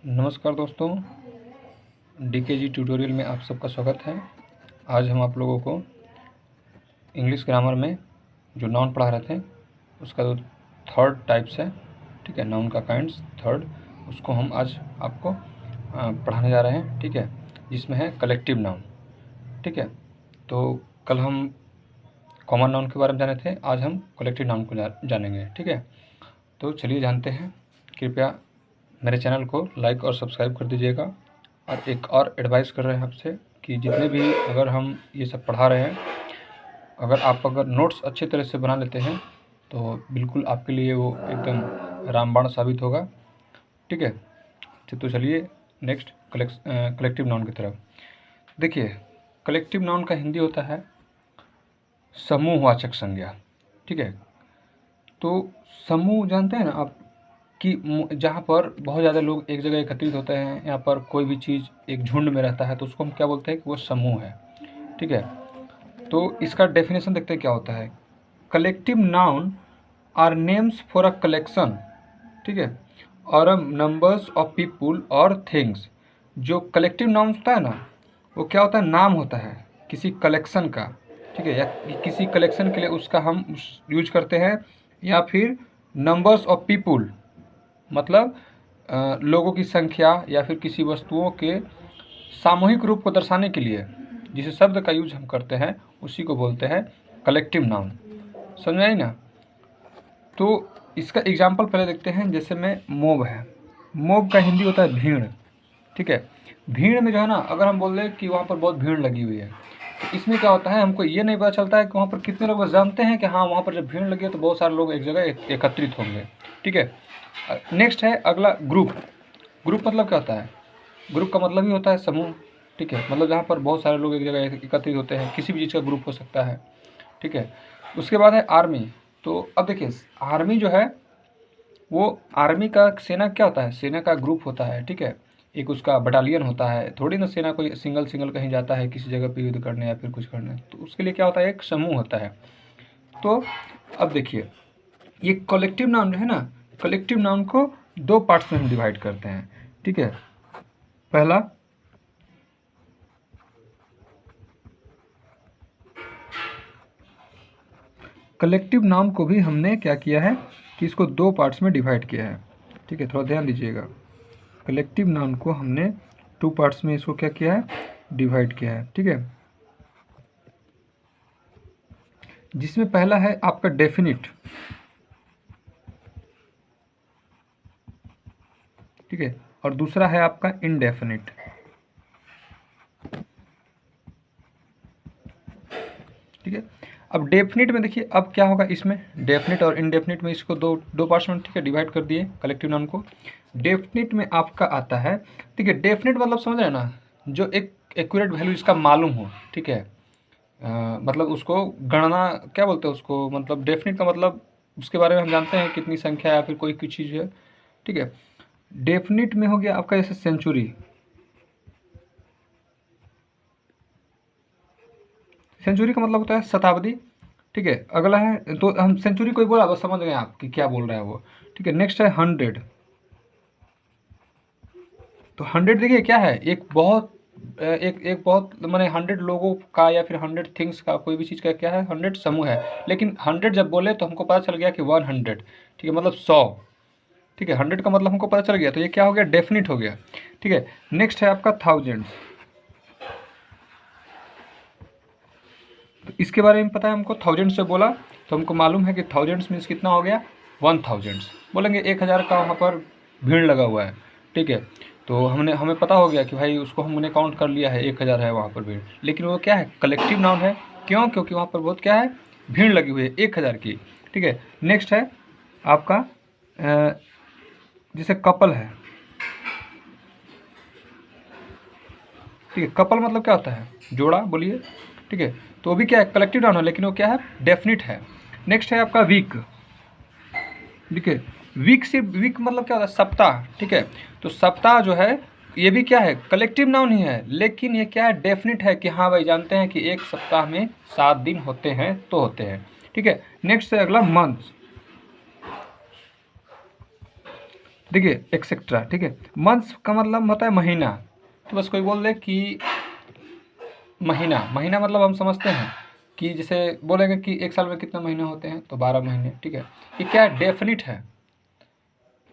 नमस्कार दोस्तों, DKG tutorial में आप सबका स्वागत है। आज हम आप लोगों को इंग्लिश ग्रामर में जो नाउन पढ़ा रहे थे उसका जो थर्ड टाइप्स है, ठीक है, नाउन का काइंड्स थर्ड, उसको हम आज आपको पढ़ाने जा रहे हैं, ठीक है, जिसमें है कलेक्टिव नाउन। ठीक है, तो कल हम कॉमन नाउन के बारे में जाने थे, आज हम कलेक्टिव नाउन को जानेंगे। ठीक है, तो चलिए जानते हैं। कृपया मेरे चैनल को लाइक और सब्सक्राइब कर दीजिएगा। और एक और एडवाइस कर रहे हैं आपसे कि जितने भी अगर हम ये सब पढ़ा रहे हैं, अगर नोट्स अच्छी तरह से बना लेते हैं तो बिल्कुल आपके लिए वो एकदम रामबाण साबित होगा। ठीक है, तो चलिए नेक्स्ट कलेक्टिव नाउन की तरफ देखिए। कलेक्टिव नाउन का हिंदी होता है समूहवाचक संज्ञा। ठीक है, तो समूह जानते हैं ना आप कि जहाँ पर बहुत ज़्यादा लोग एक जगह एकत्रित होते हैं, यहाँ पर कोई भी चीज़ एक झुंड में रहता है तो उसको हम क्या बोलते हैं कि वो समूह है। ठीक है, तो इसका डेफिनेशन देखते हैं क्या होता है। Collective noun are names for a collection, ठीक है, और नंबर्स ऑफ पीपुल और थिंग्स। जो कलेक्टिव नाउन होता है ना, वो क्या होता है, नाम होता है किसी कलेक्शन का। ठीक है, या किसी कलेक्शन के लिए उसका हम यूज करते हैं। या फिर नंबर्स ऑफ पीपुल मतलब लोगों की संख्या, या फिर किसी वस्तुओं के सामूहिक रूप को दर्शाने के लिए जिस शब्द का यूज हम करते हैं उसी को बोलते हैं कलेक्टिव नाउन। समझ में आई ना? तो इसका एग्जाम्पल पहले देखते हैं। जैसे में मोब है, मोब का हिंदी होता है भीड़। ठीक है, भीड़ में जो है ना, अगर हम बोल दें कि वहाँ पर बहुत भीड़ लगी हुई है, तो इसमें क्या होता है, हमको ये नहीं पता चलता है कि वहाँ पर कितने लोग, जानते हैं कि हाँ वहाँ पर जब भीड़ लगी है तो बहुत सारे लोग एक जगह एकत्रित होंगे। ठीक है, नेक्स्ट है अगला ग्रुप। ग्रुप मतलब क्या होता है? ग्रुप का मतलब ही होता है समूह। ठीक है, मतलब जहाँ पर बहुत सारे लोग एक जगह एकत्रित होते हैं, किसी भी चीज़ का ग्रुप हो सकता है। ठीक है, उसके बाद है आर्मी। तो अब देखिए, आर्मी जो है वो आर्मी का सेना क्या होता है, सेना का ग्रुप होता है। ठीक है, एक उसका बटालियन होता है, थोड़ी ना सेना कोई सिंगल कहीं जाता है किसी जगह पे युद्ध करने या फिर कुछ करने, तो उसके लिए क्या होता है, एक समूह होता है। तो अब देखिए, ये कलेक्टिव नाउन जो है ना, कलेक्टिव नाउन को दो पार्ट्स में हम डिवाइड करते हैं। ठीक है, पहला कलेक्टिव नाउन को भी हमने क्या किया है कि इसको दो पार्ट्स में डिवाइड किया है। ठीक है, थोड़ा ध्यान दीजिएगा। कलेक्टिव नाउन को हमने टू पार्ट्स में इसको क्या किया है, डिवाइड किया है। ठीक है, जिसमें पहला है आपका डेफिनिट। ठीक है, और दूसरा है आपका इनडेफिनिट। ठीक है, अब डेफिनिट में देखिए अब क्या होगा, इसमें डेफिनिट और इनडेफिनिट में इसको दो पार्ट्स में, ठीक है, डिवाइड कर दिए कलेक्टिव नाउन को। डेफिनिट में आपका आता है, ठीक है, डेफिनिट मतलब समझ रहे हैं ना, जो एक एक्यूरेट वैल्यू इसका मालूम हो। ठीक है, मतलब उसको गणना क्या बोलते हैं उसको, मतलब डेफिनिट का मतलब उसके बारे में हम जानते हैं कितनी संख्या या फिर कोई चीज़ है। ठीक है, डेफिनिट में हो गया आपका जैसे सेंचुरी। सेंचुरी का मतलब होता है शताब्दी। ठीक है, अगला है, तो हम सेंचुरी कोई बोला बस समझ गए आप कि क्या बोल रहा है वो। ठीक है, नेक्स्ट है 100। तो 100 देखिए क्या है, एक बहुत माने 100 लोगों का या फिर 100 थिंग्स का, कोई भी चीज़ का क्या है, 100 समूह है। लेकिन 100 जब बोले तो हमको पता चल गया कि 100। ठीक है, मतलब 100। ठीक है, 100 का मतलब हमको पता चल गया, तो ये क्या हो गया, डेफिनिट हो गया। ठीक है, नेक्स्ट है आपका थाउजेंड्स। तो इसके बारे में पता है हमको, थाउजेंड से बोला तो हमको मालूम है कि थाउजेंड्स मीन्स कितना हो गया, 1000। बोलेंगे 1000 का वहाँ पर भीड़ लगा हुआ है। ठीक है, तो हमें पता हो गया कि भाई उसको हमने काउंट कर लिया है, 1000 है वहाँ पर भीड़। लेकिन वो क्या है, कलेक्टिव नाउन है। क्यों? क्योंकि वहाँ पर बहुत क्या है, भीड़ लगी हुई है 1000 की। ठीक है, नेक्स्ट है आपका जैसे कपल है। ठीक है, कपल मतलब क्या होता है, जोड़ा, बोलिए। ठीक है, तो वो भी क्या है, कलेक्टिव नाउन है, लेकिन वो क्या है, डेफिनिट है। नेक्स्ट है आपका वीक। ठीक है, वीक मतलब क्या होता है, सप्ताह। ठीक है, तो सप्ताह जो है ये भी क्या है, कलेक्टिव नाउन ही है, लेकिन ये क्या है, डेफिनिट है कि हाँ भाई जानते हैं कि एक सप्ताह में 7 दिन होते हैं तो होते हैं। ठीक है, नेक्स्ट है अगला मंथ। देखिए एक्सेट्रा, ठीक है। मंथ्स का मतलब होता है महीना, तो बस कोई बोल दे कि महीना, महीना मतलब हम समझते हैं कि जैसे बोलेंगे कि एक साल में कितने महीने होते हैं, तो 12 महीने, ठीक है। ये क्या है, डेफिनिट है,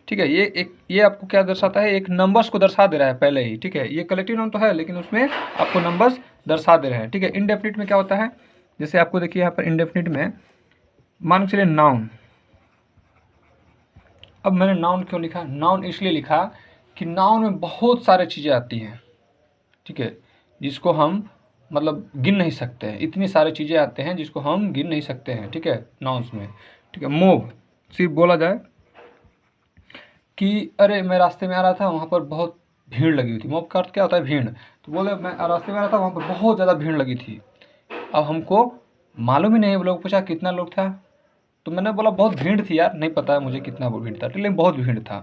ठीक है। ये आपको क्या दर्शाता है, एक नंबर्स को दर्शा दे रहा है पहले ही, ठीक है। ये कलेक्टिव नाउन तो है लेकिन उसमें आपको नंबर्स दर्शा दे रहे हैं, ठीक है। इनडेफिनिट में क्या होता है, जैसे आपको देखिए यहाँ पर इनडेफिनिट में मान के चलिए नाउन। अब मैंने नाउन क्यों लिखा, नाउन इसलिए लिखा कि नाउन में बहुत सारे चीज़ें आती हैं, ठीक है, जिसको हम मतलब गिन नहीं सकते हैं। इतनी सारी चीज़ें आते हैं जिसको हम गिन नहीं सकते हैं, ठीक है, नाउन्स में, ठीक है। मूव, सिर्फ बोला जाए कि अरे मैं रास्ते में आ रहा था, वहाँ पर बहुत भीड़ लगी हुई थी। मूव का अर्थ क्या होता है, भीड़। तो बोले मैं रास्ते में आ रहा था, वहाँ पर बहुत ज़्यादा भीड़ लगी थी। अब हमको मालूम ही नहीं, वो लोग पूछा कितना लोग था, तो मैंने बोला बहुत भीड़ थी यार, नहीं पता है मुझे कितना भीड़ था, लेकिन बहुत भीड़ था,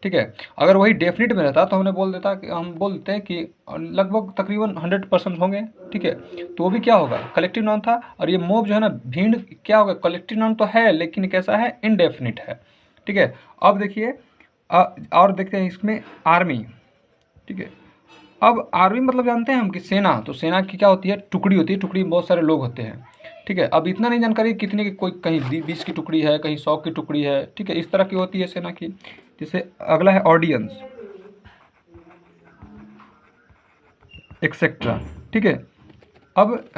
ठीक है। अगर वही डेफिनेट में रहता तो हमने बोल देता कि हम बोलते हैं कि लगभग तकरीबन 100% होंगे, ठीक है। तो वो भी क्या होगा, कलेक्टिव नाउन था। और ये मोब जो है ना, भीड़, क्या होगा, कलेक्टिव नाउन तो है लेकिन कैसा है, इनडेफिनिट है, ठीक है। अब देखिए और देखते हैं इसमें आर्मी, ठीक है। अब आर्मी मतलब जानते हैं हम कि सेना, तो सेना की क्या होती है, टुकड़ी होती है, टुकड़ी में बहुत सारे लोग होते हैं, ठीक है। अब इतना नहीं जानकारी कितने की, कोई कहीं 20 की टुकड़ी है, कहीं 100 की टुकड़ी है, ठीक है, इस तरह की होती है सेना की। जैसे अगला है ऑडियंस, एक्सेट्रा, ठीक है। अब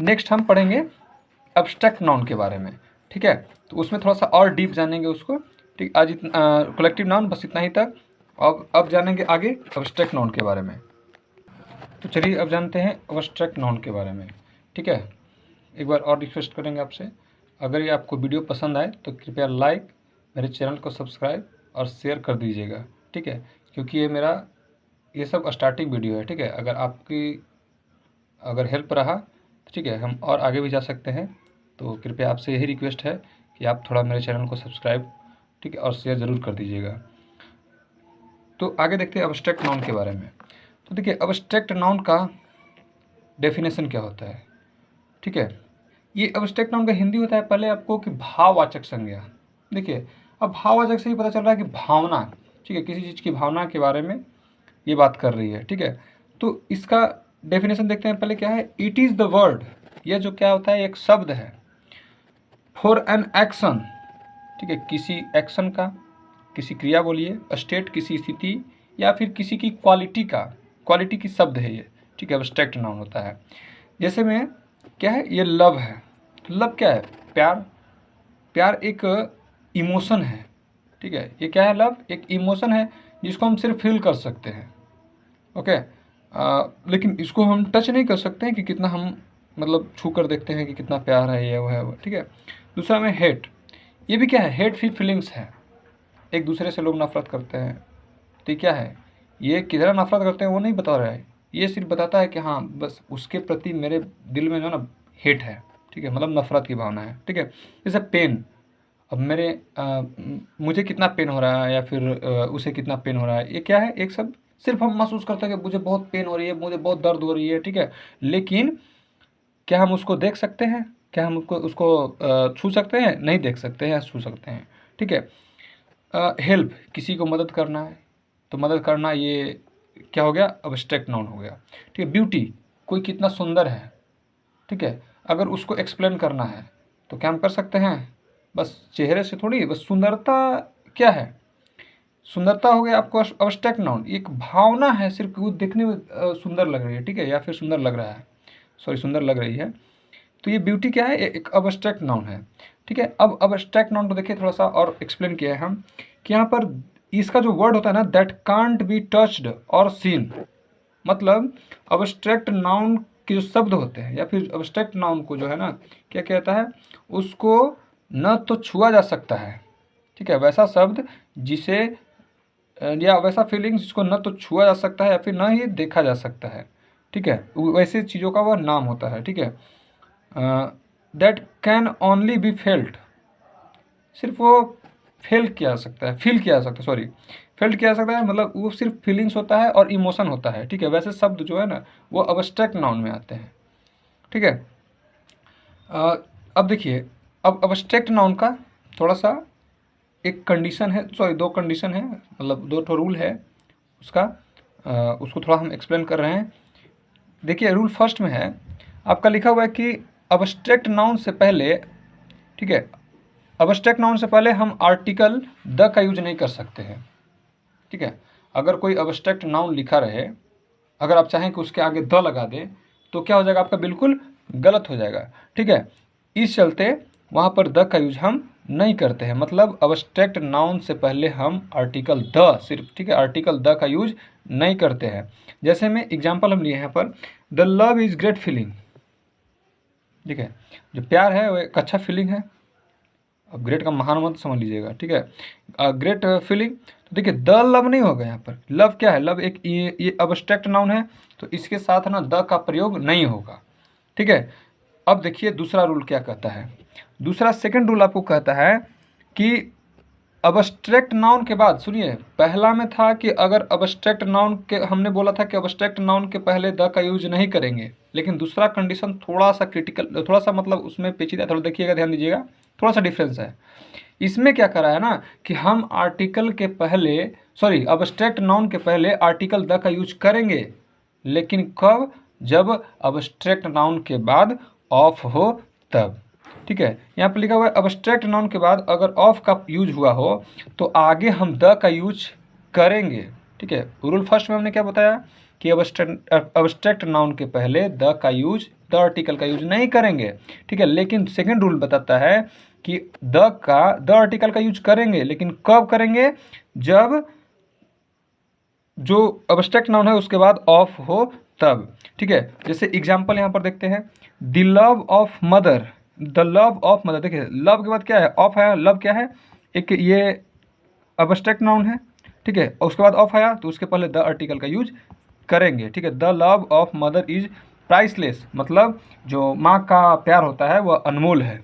नेक्स्ट हम पढ़ेंगे अब्स्ट्रैक्ट नाउन के बारे में, ठीक है। तो उसमें थोड़ा सा और डीप जानेंगे उसको, ठीक। आज कलेक्टिव नाउन बस इतना ही तक। अब जानेंगे आगे अब्स्ट्रैक्ट नाउन के बारे में। तो चलिए अब जानते हैं अब्स्ट्रैक्ट नाउन के बारे में, ठीक है। एक बार और रिक्वेस्ट करेंगे आपसे, अगर ये आपको वीडियो पसंद आए तो कृपया लाइक, मेरे चैनल को सब्सक्राइब और शेयर कर दीजिएगा, ठीक है। क्योंकि ये सब स्टार्टिंग वीडियो है, ठीक है। अगर आपकी हेल्प रहा तो ठीक है, हम और आगे भी जा सकते हैं। तो कृपया आपसे यही रिक्वेस्ट है कि आप थोड़ा मेरे चैनल को सब्सक्राइब, ठीक है, और शेयर ज़रूर कर दीजिएगा। तो आगे देखते हैं अब्स्ट्रैक्ट नाउन के बारे में। तो देखिए अब्स्ट्रैक्ट नाउन का डेफिनेशन क्या होता है, ठीक है। ये अब्स्ट्रैक्ट नाउन का हिंदी होता है पहले आपको कि भाववाचक संज्ञा। देखिए अब भाववाचक से ही पता चल रहा है कि भावना, ठीक है, किसी चीज़ की भावना के बारे में ये बात कर रही है, ठीक है। तो इसका डेफिनेशन देखते हैं पहले क्या है, इट इज़ द वर्ड, यह जो क्या होता है, एक शब्द है, फॉर एन एक्शन, ठीक है, किसी एक्शन का, किसी क्रिया बोलिए, स्टेट किसी स्थिति, या फिर किसी की क्वालिटी का, क्वालिटी की शब्द है ये, ठीक है, एब्स्ट्रैक्ट नाउन होता है। जैसे में क्या है, ये लव है, तो लव क्या है, प्यार, प्यार एक इमोशन है, ठीक है। ये क्या है, लव एक इमोशन है जिसको हम सिर्फ फील कर सकते हैं, ओके। लेकिन इसको हम टच नहीं कर सकते हैं कि कितना हम मतलब छू कर देखते हैं कि कितना प्यार है, ये वो है वो, ठीक है। दूसरा में हेट, ये भी क्या है, हेट फील फीलिंग्स है, एक दूसरे से लोग नफरत करते हैं, तो ये क्या है, ये किधर नफरत करते हैं वो नहीं बता रहा है, ये सिर्फ बताता है कि हाँ बस उसके प्रति मेरे दिल में जो है ना हेट है, ठीक है, मतलब नफरत की भावना है, ठीक है। जैसे पेन, अब मुझे कितना पेन हो रहा है या फिर उसे कितना पेन हो रहा है, ये क्या है, एक शब्द, सिर्फ हम महसूस करते हैं कि मुझे बहुत पेन हो रही है, मुझे बहुत दर्द हो रही है, ठीक है। लेकिन क्या हम उसको देख सकते हैं, क्या हम उसको छू सकते हैं, नहीं देख सकते हैं, छू सकते हैं, ठीक है। हेल्प, किसी को मदद करना है, तो मदद करना ये क्या हो गया, अब्स्ट्रैक्ट नाउन हो गया, ठीक है। ब्यूटी, कोई कितना सुंदर है, ठीक है, अगर उसको एक्सप्लेन करना है तो क्या हम कर सकते हैं, बस चेहरे से थोड़ी, बस सुंदरता क्या है, सुंदरता हो गया आपको अब्स्ट्रैक्ट नाउन, एक भावना है, सिर्फ वो देखने में सुंदर लग रही है, ठीक है, या फिर सुंदर लग रहा है, सॉरी सुंदर लग रही है, तो ये ब्यूटी क्या है, एक अब्स्ट्रैक्ट नाउन है, ठीक है। अब अब्स्ट्रैक्ट नाउन को देखिए थोड़ा सा और एक्सप्लेन किया है हम कि यहाँ पर इसका जो वर्ड होता है ना, दैट कांट बी टच्ड और सीन, मतलब अब्स्ट्रैक्ट नाउन के जो शब्द होते हैं या फिर अब्स्ट्रैक्ट नाउन को जो है ना, क्या कहता है, उसको न तो छुआ जा सकता है, ठीक है, वैसा शब्द जिसे या वैसा फीलिंग जिसको न तो छुआ जा सकता है या फिर न ही देखा जा सकता है, ठीक है, वैसे चीज़ों का वह नाम होता है, ठीक है। That can only be felt, सिर्फ वो फील किया जा सकता है, फील किया जा सकता है, सॉरी फील किया जा सकता है, मतलब वो सिर्फ फीलिंग्स होता है और इमोशन होता है, ठीक है। वैसे शब्द जो है ना वो अब्स्ट्रैक्ट नाउन में आते हैं, ठीक है। अब देखिए अब अब्स्ट्रैक्ट नाउन का थोड़ा सा एक कंडीशन है, सॉरी 2 कंडीशन है, मतलब 2 ठो रूल है उसका, उसको थोड़ा हम एक्सप्लेन कर रहे हैं। देखिए रूल फर्स्ट में है, आपका लिखा हुआ है कि अब्स्ट्रैक्ट नाउन से पहले, ठीक है, अब्स्ट्रैक्ट नाउन से पहले हम आर्टिकल द का यूज नहीं कर सकते हैं, ठीक है। अगर कोई अब्स्ट्रैक्ट नाउन लिखा रहे, अगर आप चाहें कि उसके आगे द लगा दें तो क्या हो जाएगा, आपका बिल्कुल गलत हो जाएगा, ठीक है। इस चलते वहाँ पर द का यूज हम नहीं करते हैं, मतलब अब्स्ट्रैक्ट नाउन से पहले हम आर्टिकल द सिर्फ, ठीक है, आर्टिकल द का यूज नहीं करते हैं। जैसे में एग्जाम्पल हम लिए यहाँ पर, the love is great feeling, ठीक है, जो प्यार है वो एक अच्छा फीलिंग है। अब ग्रेट का महान मत समझ लीजिएगा, ठीक है, ग्रेट फीलिंग। तो देखिए द लव नहीं होगा यहाँ पर, लव क्या है, लव एक ये अब्स्ट्रैक्ट नाउन है, तो इसके साथ ना द का प्रयोग नहीं होगा, ठीक है। अब देखिए दूसरा रूल क्या कहता है, दूसरा सेकंड रूल आपको कहता है कि अब्स्ट्रैक्ट नाउन के बाद, सुनिए, पहला में था कि अगर अब्स्ट्रैक्ट नाउन के, हमने बोला था कि अब्स्ट्रैक्ट नाउन के पहले द का यूज नहीं करेंगे, लेकिन दूसरा कंडीशन थोड़ा सा क्रिटिकल, थोड़ा सा मतलब उसमें पेचीदा, थोड़ा देखिएगा, ध्यान दीजिएगा, थोड़ा सा डिफरेंस है। इसमें क्या करा है ना कि हम आर्टिकल के पहले, सॉरी अब्स्ट्रैक्ट नाउन के पहले आर्टिकल द का यूज करेंगे, लेकिन कब, जब अब्स्ट्रैक्ट नाउन के बाद ऑफ हो तब, ठीक है। यहाँ पर लिखा हुआ है अब्स्ट्रैक्ट नाउन के बाद अगर ऑफ का यूज हुआ हो तो आगे हम द का यूज करेंगे, ठीक है। रूल फर्स्ट में हमने क्या बताया कि अब्स्ट्रैक्ट नाउन के पहले द का यूज, द आर्टिकल का यूज नहीं करेंगे, ठीक है। लेकिन सेकंड रूल बताता है कि द आर्टिकल का यूज करेंगे, लेकिन कब करेंगे, जब जो अब्स्ट्रैक्ट नाउन है उसके बाद ऑफ हो तब, ठीक है। जैसे एग्जाम्पल यहाँ पर देखते हैं, the love of mother, the love of mother, देखिए लव के बाद क्या है, ऑफ आया, लव क्या है, एक ये अब्स्ट्रैक्ट नाउन है, ठीक है, और उसके बाद ऑफ आया तो उसके पहले द आर्टिकल का यूज करेंगे, ठीक है। The love of mother is priceless, मतलब जो माँ का प्यार होता है वह अनमोल है,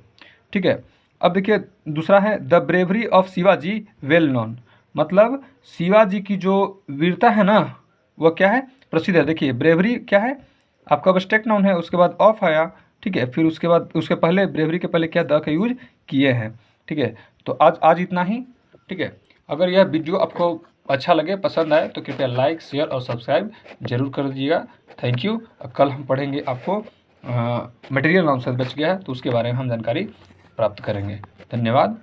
ठीक है। अब देखिए दूसरा है, the bravery of Shivaji well known, मतलब शिवाजी की जो वीरता है ना वह क्या है, प्रसिद्ध है। देखिए ब्रेवरी क्या है, आपका अब्स्ट्रैक्ट नाउन है, उसके बाद ऑफ आया, ठीक है, फिर उसके बाद उसके पहले ब्रेवरी के पहले क्या, द का यूज किए हैं, ठीक है। तो आज इतना ही, ठीक है। अगर यह वीडियो आपको अच्छा लगे, पसंद आए तो कृपया लाइक, शेयर और सब्सक्राइब जरूर कर दीजिएगा। Thank you. कल हम पढ़ेंगे, आपको मटेरियल नाउन से बच गया है तो उसके बारे में हम जानकारी प्राप्त करेंगे। धन्यवाद।